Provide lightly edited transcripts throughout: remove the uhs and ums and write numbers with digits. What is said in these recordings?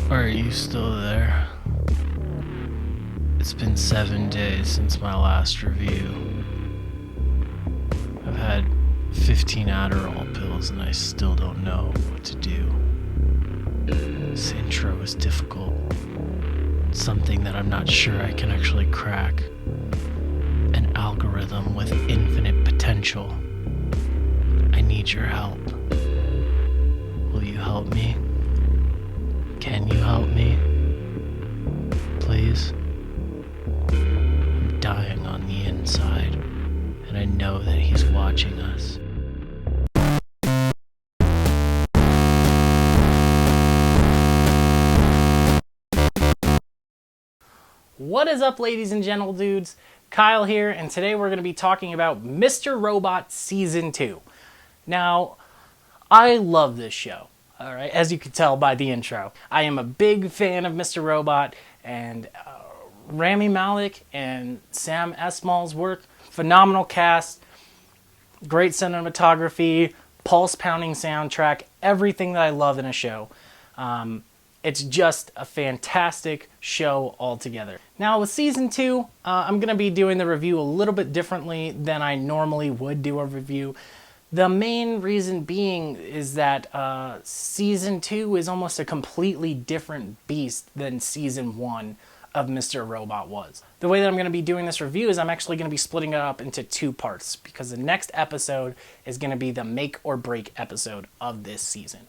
Are you still there? It's been 7 days since my last review. I've had 15 Adderall pills and I still don't know what to do. This intro is difficult. It's something that I'm not sure I can actually crack. An algorithm with infinite potential. I need your help. Will you help me? Can you help me? Please? I'm dying on the inside, and I know that he's watching us. What is up, ladies and gentle dudes? Kyle here, and today we're going to be talking about Mr. Robot Season 2. Now, I love this show, all right, as you can tell by the intro. I am a big fan of Mr. Robot, and Rami Malek and Sam Esmail's work, phenomenal cast, great cinematography, pulse-pounding soundtrack, everything that I love in a show. It's just a fantastic show altogether. Now with Season 2, I'm going to be doing the review a little bit differently than I normally would do a review. The main reason being is that Season 2 is almost a completely different beast than Season 1 of Mr. Robot was. The way that I'm going to be doing this review is I'm actually going to be splitting it up into two parts, because the next episode is going to be the make or break episode of this season.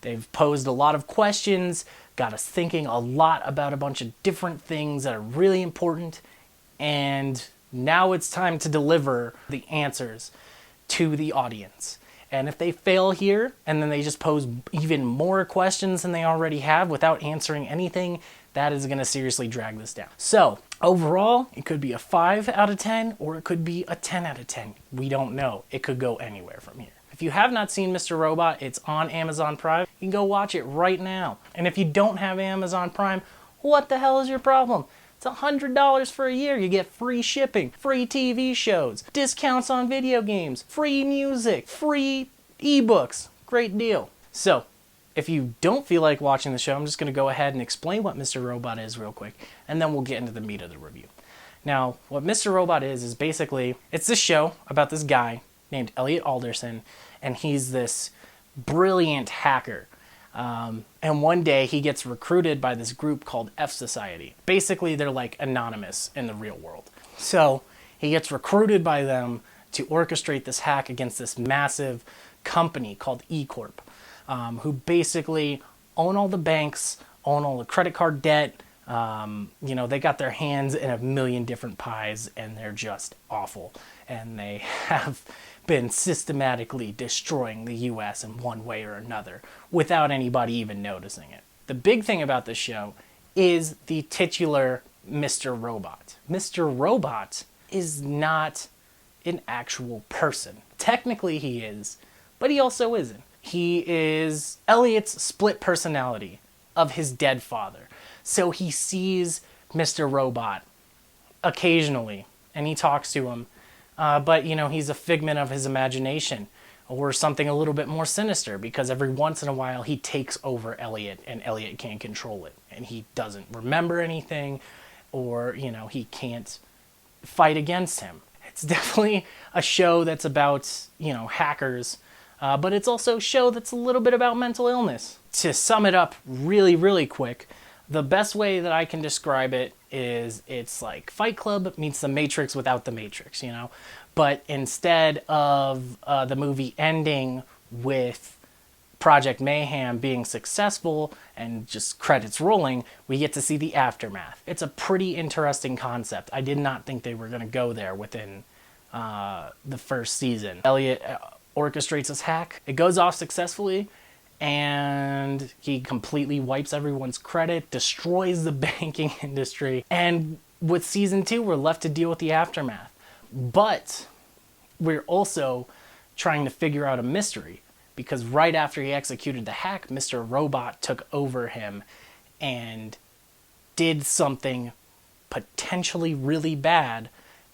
They've posed a lot of questions, got us thinking a lot about a bunch of different things that are really important, and now it's time to deliver the answers to the audience. And if they fail here, and then they just pose even more questions than they already have without answering anything, that is going to seriously drag this down. So, overall, it could be a 5 out of 10, or it could be a 10 out of 10. We don't know. It could go anywhere from here. If you have not seen Mr. Robot, it's on Amazon Prime. You can go watch it right now. And if you don't have Amazon Prime, what the hell is your problem? It's $100 for a year. You get free shipping, free TV shows, discounts on video games, free music, free ebooks. Great deal. So, if you don't feel like watching the show, I'm just going to go ahead and explain what Mr. Robot is real quick, and then we'll get into the meat of the review. Now, what Mr. Robot is basically, it's this show about this guy named Elliot Alderson, and he's this brilliant hacker. And one day he gets recruited by this group called F Society. Basically, they're like Anonymous in the real world. So he gets recruited by them to orchestrate this hack against this massive company called E-Corp, who basically own all the banks, own all the credit card debt. They got their hands in a million different pies, and they're just awful. And they have been systematically destroying the U.S. in one way or another without anybody even noticing it. The big thing about this show is the titular Mr. Robot. Mr. Robot is not an actual person. Technically he is, but he also isn't. He is Elliot's split personality of his dead father. So he sees Mr. Robot occasionally, and he talks to him. But he's a figment of his imagination, or something a little bit more sinister, because every once in a while he takes over Elliot, and Elliot can't control it. And he doesn't remember anything, or, he can't fight against him. It's definitely a show that's about, hackers, but it's also a show that's a little bit about mental illness. To sum it up really, really quick, the best way that I can describe it is it's like Fight Club meets The Matrix without The Matrix, But instead of the movie ending with Project Mayhem being successful and just credits rolling, we get to see the aftermath. It's a pretty interesting concept. I did not think they were going to go there within the first season. Elliot orchestrates this hack. It goes off successfully, and he completely wipes everyone's credit, destroys the banking industry, and with Season 2, we're left to deal with the aftermath. But we're also trying to figure out a mystery, because right after he executed the hack, Mr. Robot took over him and did something potentially really bad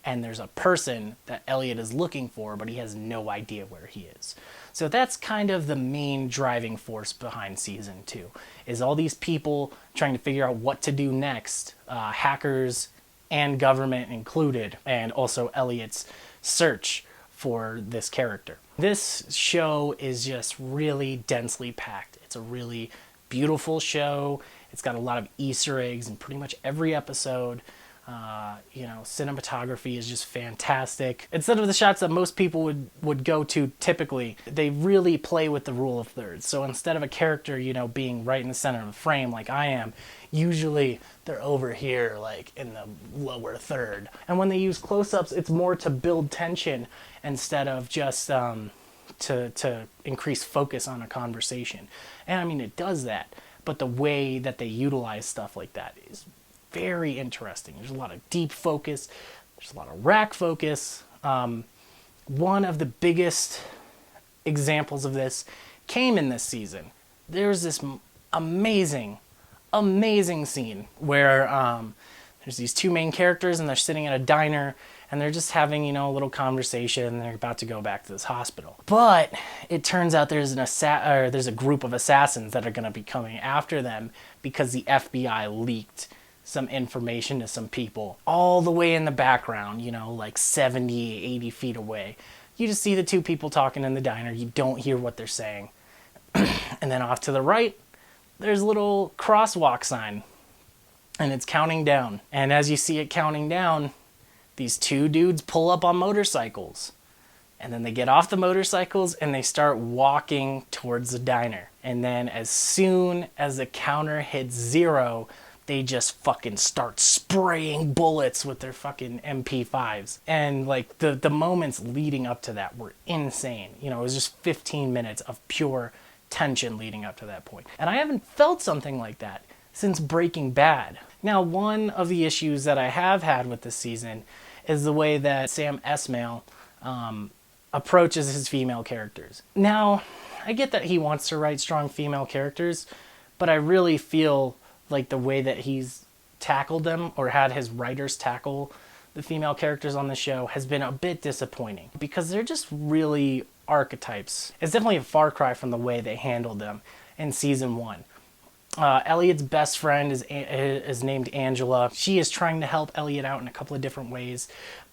and there's a person that Elliot is looking for, but he has no idea where he is. So that's kind of the main driving force behind season 2, is all these people trying to figure out what to do next, hackers and government included, and also Elliot's search for this character. This show is just really densely packed. It's a really beautiful show. It's got a lot of Easter eggs in pretty much every episode. Cinematography is just fantastic. Instead of the shots that most people would go to typically, they really play with the rule of thirds. So instead of a character, being right in the center of the frame like I am, usually they're over here, like in the lower third. And when they use close-ups, it's more to build tension instead of just to increase focus on a conversation. And I mean, it does that, but the way that they utilize stuff like that is very interesting. There's a lot of deep focus. There's a lot of rack focus. One of the biggest examples of this came in this season. There's this amazing scene where there's these two main characters and they're sitting at a diner and they're just having, a little conversation and they're about to go back to this hospital. But it turns out there's a group of assassins that are going to be coming after them because the FBI leaked some information to some people all the way in the background, like 70, 80 feet away. You just see the two people talking in the diner. You don't hear what they're saying. And then off to the right, there's a little crosswalk sign and it's counting down. And as you see it counting down, these two dudes pull up on motorcycles. And then they get off the motorcycles and they start walking towards the diner. And then as soon as the counter hits 0, they just fucking start spraying bullets with their fucking MP5s. And like the moments leading up to that were insane. It was just 15 minutes of pure tension leading up to that point. And I haven't felt something like that since Breaking Bad. Now, one of the issues that I have had with this season is the way that Sam Esmail approaches his female characters. Now, I get that he wants to write strong female characters, but I really feel like the way that he's tackled them or had his writers tackle the female characters on the show has been a bit disappointing because they're just really archetypes. It's definitely a far cry from the way they handled them in season 1. Elliot's best friend is named Angela. She is trying to help Elliot out in a couple of different ways,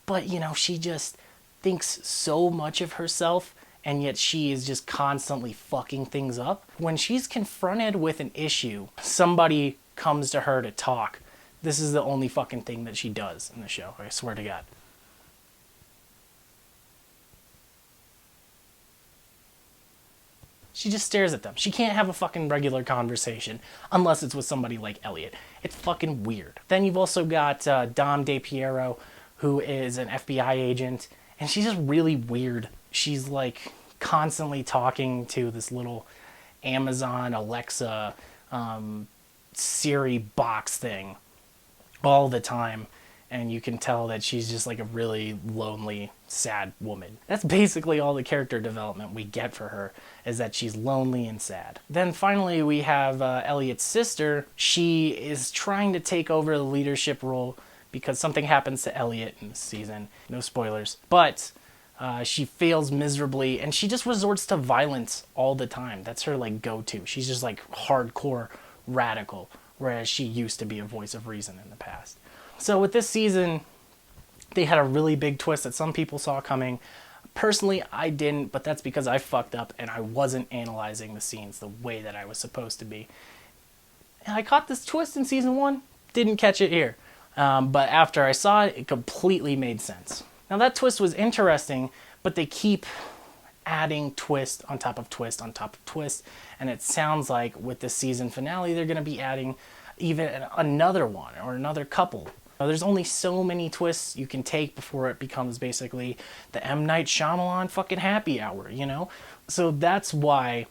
but she just thinks so much of herself, and yet she is just constantly fucking things up. When she's confronted with an issue, somebody comes to her to talk. This is the only fucking thing that she does in the show, I swear to God. She just stares at them. She can't have a fucking regular conversation unless it's with somebody like Elliot. It's fucking weird. Then you've also got Dom DePiero, who is an FBI agent, and she's just really weird. She's like constantly talking to this little Amazon Alexa Siri box thing all the time. And you can tell that she's just like a really lonely, sad woman. That's basically all the character development we get for her, is that she's lonely and sad. Then finally we have Elliot's sister. She is trying to take over the leadership role because something happens to Elliot in this season. No spoilers. But she fails miserably and she just resorts to violence all the time. That's her like go-to. She's just like hardcore radical, whereas she used to be a voice of reason in the past. So with this season, they had a really big twist that some people saw coming. Personally, I didn't, but that's because I fucked up and I wasn't analyzing the scenes the way that I was supposed to be. And I caught this twist in season 1, didn't catch it here. But after I saw it, it completely made sense. Now that twist was interesting, but they keep adding twist on top of twist on top of twist. And it sounds like with the season finale, they're going to be adding even another one or another couple. There's only so many twists you can take before it becomes basically the M. Night Shyamalan fucking happy hour, So that's why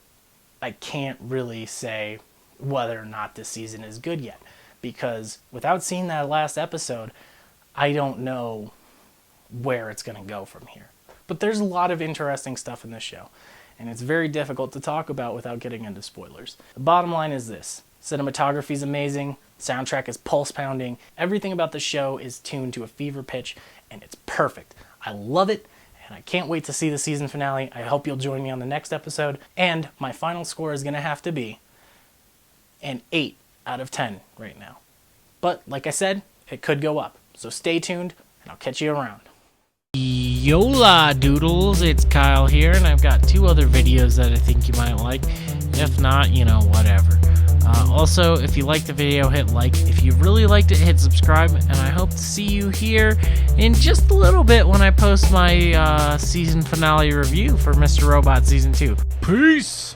I can't really say whether or not this season is good yet. Because without seeing that last episode, I don't know where it's going to go from here. But there's a lot of interesting stuff in this show. And it's very difficult to talk about without getting into spoilers. The bottom line is this. Cinematography is amazing. Soundtrack is pulse pounding. Everything about the show is tuned to a fever pitch. and it's perfect. I love it, and I can't wait to see the season finale. I hope you'll join me on the next episode. And my final score is going to have to be an 8 out of 10 right now. But like I said, it could go up. So stay tuned, and I'll catch you around. Yola Doodles, it's Kyle here, and I've got 2 other videos that I think you might like. If not, you know, whatever. Also, if you liked the video, hit like. If you really liked it, hit subscribe, and I hope to see you here in just a little bit when I post my season finale review for Mr. Robot Season 2. Peace!